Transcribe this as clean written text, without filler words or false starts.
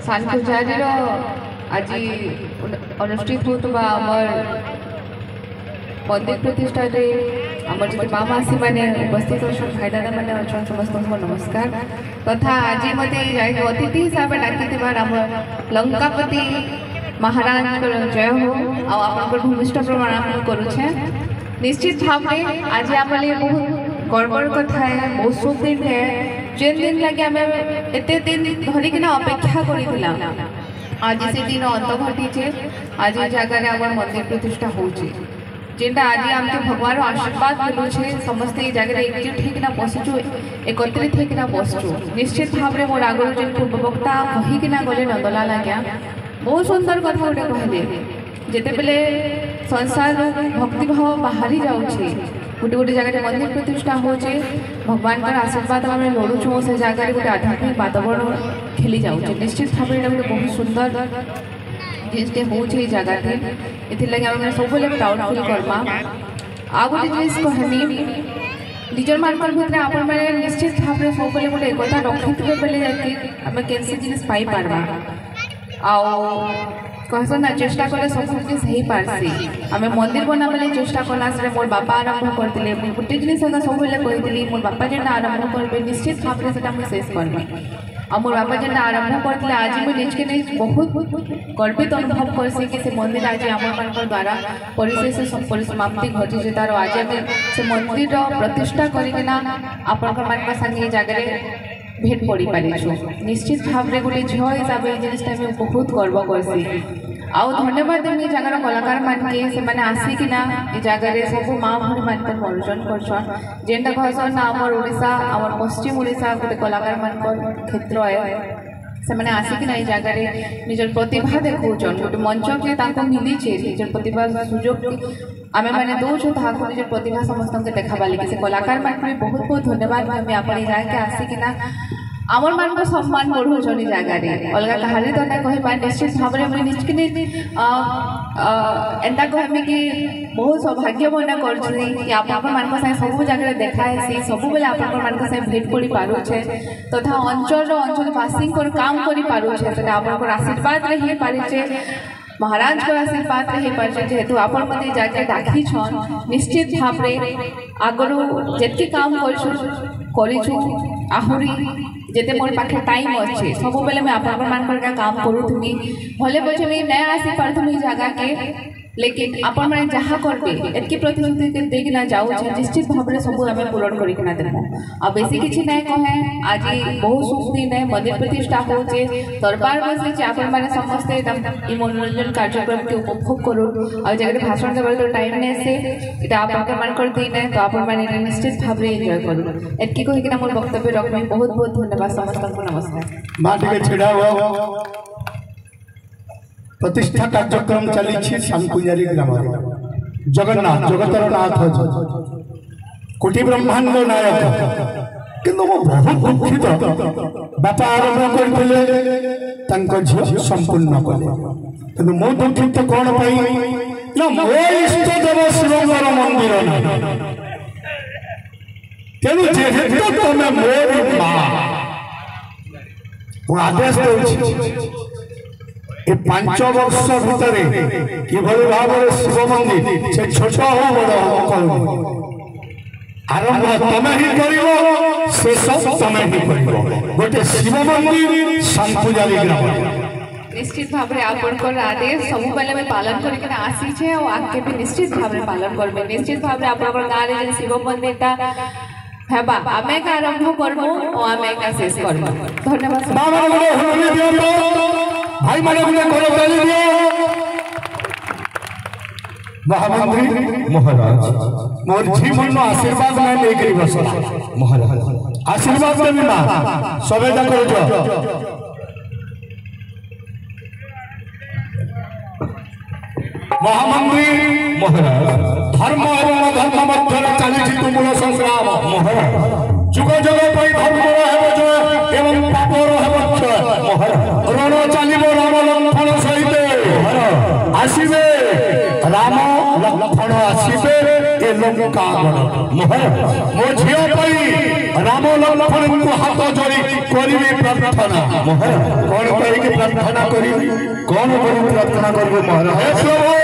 सानकुजारीर आज अनुष्ठित होता आमर मंदिर प्रतिष्ठा आमर जो माँ मासी मैंने उपस्थित अच्छा भाई दादा मैंने अच्छा समस्त को नमस्कार तथा आज मत अतिथि हिसाब से डाकी आम लंकापति महाराज जय हो आप भूमिष्ठ प्रणाम करुचे। निश्चित भाव में आज आम बहुत गड़बड़ कथा है, बहुत शुभ दिन है जेन दिन लगे आम एत दिन धरिकिना अपेक्षा करा आज से दिन अंत घटी आज जगह आम मंदिर प्रतिष्ठा होची जेनटा आज आमके भगवान आशीर्वाद मिलूचे समस्ते जगह एकजुट होना बसुचु एकत्रित होना बसचु। निश्चित भाव में मोर आगुरी जो पूर्ववक्ता कहीकिना गले नंदलाल आज्ञा बहुत सुंदर कथा गोटे कहले जिते बेले संसार भक्ति भाव बाहरी जाऊे गोटे गोटे जगह मंदिर प्रतिष्ठा होचे भगवान का आशीर्वाद आम लड़ुचु से जगह गोटे आध्यात्मिक वातावरण खेली जाऊे। निश्चित भाव में गोटे बहुत सुंदर जिनटे हो जगह ये सब प्राउड फिल करमा। आ गए जिस कहमी निजर मान भर आपण मैंने निश्चित भाव में सब गोटे एकता रखिथे बोले आम कैसे जिन पाइपर कहसन ना चेष्टा कले सब जिन हो पार्सी आम मंदिर बना बेले चेष्टा कला से मोर बापा आरंभ करते गोटे जिन सब कही मोर बापा जेटा आरंभ करेंगे निश्चित भाव में से शेष करमी आ मोर बापा जेटा आरंभ करते आज मुझे निजके नहीं बहुत गर्वित अनुभव करसी कि से मंदिर आज आम द्वारा परिशेष परिसमाप्ति घटी तार आज आम से मंदिर प्रतिष्ठा करना आपण संगे जगह भेट पड़ी पारिछु। निश्चित भाव में गोटे झील हिसाब से जिनटा बहुत गर्व करसी आउ धन्यवाद देवी जगार कलाकार मानके से आसिकिना ये जगह सब माँ भूरी मान मनोरंजन करछन जेनटा कहसन आमर ओडिशा आमर पश्चिम ओडिशा गोटे कलाकार मान क्षेत्र है से मैंने आसिकिना ये जगह निजर प्रतिभा देखौछन गोटे मंच के मिली निजर प्रतिभा सुजोग आमे मैंने दौचु ताकू निजर प्रतिभा समस्त के देखा लगे से कलाकार मान बहुत बहुत धन्यवाद आम आप जगह आसिकिना आमर मान को सम्मान बढ़ौन जगह अलग कहानी तो ना कह निश्चित भाव में मुझे निजके एंता कहमी कि बहुत सौभाग्य मन कर आप मान सब जगह देखाएसी सब बेले आप भेट पड़ पारुचे तथा अंचलवासी काम कर पारुचे आप आशीर्वाद हो पारिचे महाराज को आशीर्वाद रही पारे जेहेतु आप जगह डाकी छन निश्चित भाव में आगु जितकी काम करूँ आहरी जिते मोर पाखे टाइम अच्छे सब बेले मैं आप काम करूथी भले पछे मैं नहीं आसी पार्थी जगह के लेकिन आपण मैंने जहाँ करेंगे एतकी प्रतिश्रुति देना जाऊँ निश्चित भाव में सब आम पूरण करना देमु आ बेसी किसी ना कहे आज बहुत शुभ दिन है मंदिर प्रतिष्ठा होचे दरबार बसी आपण मैंने समस्ते मनोरंजन कार्यक्रम के उपभोग करूँ और जगह भाषण देवार तो टाइम नहीं से आप दिन है तो आप निश्चित भाव में एंजय करूँ एतकी कहीकिना मोर वक्तव्य रखमी बहुत बहुत धन्यवाद समस्त को नमस्कार। प्रतिष्ठा कार्यक्रम चली सानकुजारी ग्राम जगन्नाथ जगतर नाथ कोटि ब्रह्मांड नायक किंतु बहुत दुखित बापा आरंभ करते झील संपूर्ण कले कि मो दुखित कौन ना मो इष्ट देव शिवंगर मंदिर तेणु जेहेतु तुम मोर माँ आदेश दे ये 5 वर्ष भितर किभली भाव शिव मंदिर से छोट हो बड़ हो आरंभ तमें ही कर शेष तमें ही कर गोटे शिव मंदिर सानकुजारी ग्राम निश्चित भाव में आपन आदेश सब बेले में पालन करके आसी और आगे भी निश्चित भाव में पालन करबे। निश्चित भाव में आप गाँव में शिव मंदिरटा हेबा आमे का आरंभ करबो और आमे का शेष करबो। धन्यवाद भाई माने गुने करो गाली दियो महामंत्री महाराज मोर जीवन में आशीर्वाद में लेके बस महाराज आशीर्वाद में भी मां सबे जा करो जो महामंत्री महाराज धर्म एवं धर्म मध्य चली तुमूल संग्राम महाराज जुग जुग पर धर्म है एवं पाप है महाराज रण चलो राम लंघन सहित आसवे राम लक्षण आसीबे ए लंका मोहर मो झियो पई राम लक्ष्मण को हाथ जोड़ी करिवे प्रार्थना मोहर कौन कहि के प्रार्थना करिवे कौन करि प्रार्थना करबो मोहर हे प्रभु